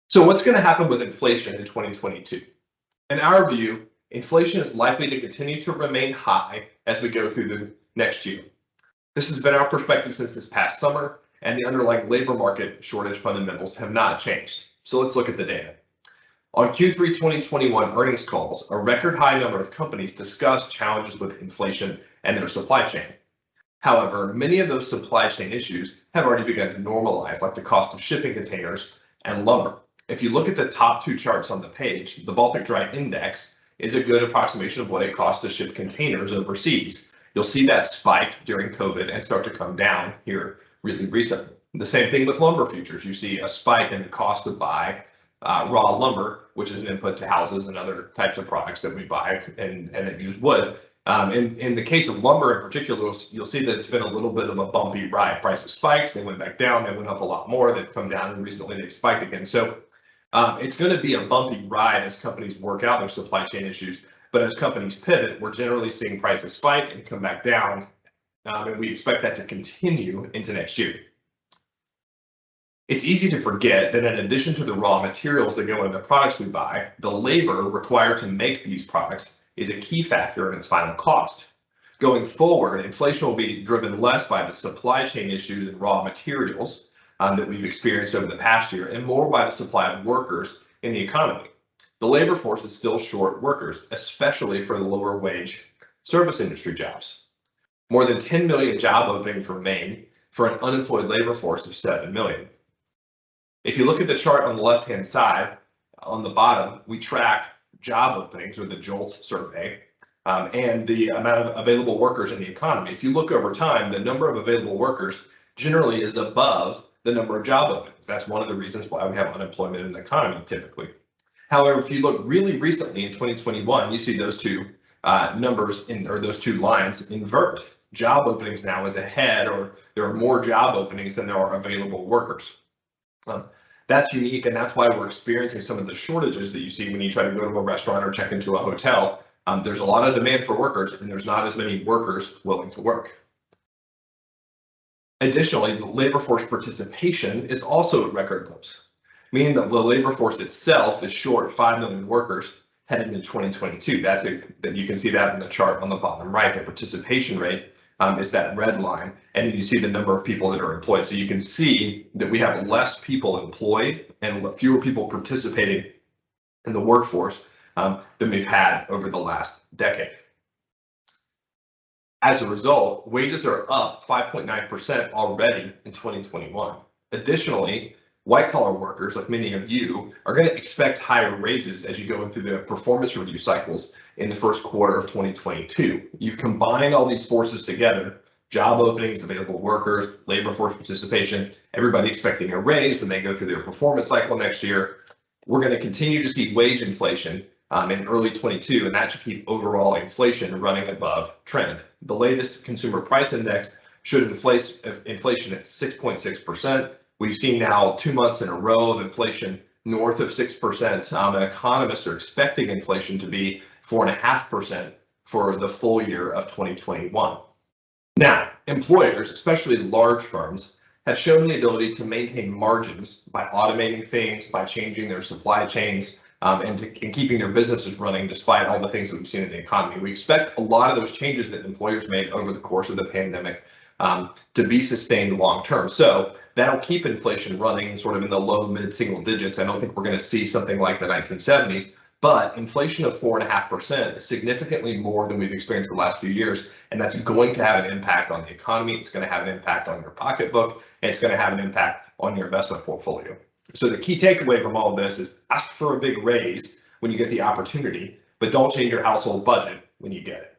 So what's going to happen with inflation in 2022? In our view, inflation is likely to continue to remain high as we go through the next year. This has been our perspective since this past summer, and the underlying labor market shortage fundamentals have not changed. So let's look at the data. On Q3 2021 earnings calls, a record high number of companies discussed challenges with inflation and their supply chain. However, many of those supply chain issues have already begun to normalize, like the cost of shipping containers and lumber. If you look at the top two charts on the page, the Baltic Dry Index is a good approximation of what it costs to ship containers overseas. You'll see that spike during COVID and start to come down here really recently. The same thing with lumber futures. You see a spike in the cost to buy raw lumber, which is an input to houses and other types of products that we buy and that use wood. In the case of lumber in particular, you'll see that it's been a little bit of a bumpy ride. Prices spiked, they went back down, they went up a lot more, they've come down, and recently they've spiked again. So it's going to be a bumpy ride as companies work out their supply chain issues. But as companies pivot, we're generally seeing prices spike and come back down, and we expect that to continue into next year. It's easy to forget that in addition to the raw materials that go into the products we buy, the labor required to make these products is a key factor in its final cost. Going forward, inflation will be driven less by the supply chain issues and raw materials that we've experienced over the past year, and more by the supply of workers in the economy. The labor force is still short workers, especially for the lower wage service industry jobs. More than 10 million job openings remain for an unemployed labor force of 7 million. If you look at the chart on the left-hand side, on the bottom, we track job openings, or the JOLTS survey, and the amount of available workers in the economy. If you look over time, the number of available workers generally is above the number of job openings. That's one of the reasons why we have unemployment in the economy typically. However, if you look really recently in 2021, you see those two numbers or those two lines invert. Job openings now is ahead, or there are more job openings than there are available workers. That's unique, and that's why we're experiencing some of the shortages that you see when you try to go to a restaurant or check into a hotel. There's a lot of demand for workers, and there's not as many workers willing to work. Additionally, the labor force participation is also at record lows, meaning that the labor force itself is short 5 million workers heading into 2022. That you can see that in the chart on the bottom right. The participation rate is that red line, and you see the number of people that are employed. So you can see that we have less people employed and fewer people participating in the workforce than we've had over the last decade. As a result, wages are up 5.9% already in 2021. Additionally, white-collar workers, like many of you, are going to expect higher raises as you go into the performance review cycles in the first quarter of 2022. You've combined all these forces together: job openings, available workers, labor force participation, everybody expecting a raise when they go through their performance cycle next year. We're going to continue to see wage inflation in early 22, and that should keep overall inflation running above trend. The latest consumer price index showed inflation at 6.6%. We've seen now 2 months in a row of inflation north of 6%, and economists are expecting inflation to be 4.5% for the full year of 2021. Now, employers, especially large firms, have shown the ability to maintain margins by automating things, by changing their supply chains, and keeping their businesses running despite all the things that we've seen in the economy. We expect a lot of those changes that employers made over the course of the pandemic to be sustained long term. So that'll keep inflation running sort of in the low mid-single digits. I don't think we're going to see something like the 1970s, but inflation of 4.5% is significantly more than we've experienced the last few years, and that's going to have an impact on the economy. It's going to have an impact on your pocketbook, and it's going to have an impact on your investment portfolio. So the key takeaway from all of this is ask for a big raise when you get the opportunity, but don't change your household budget when you get it.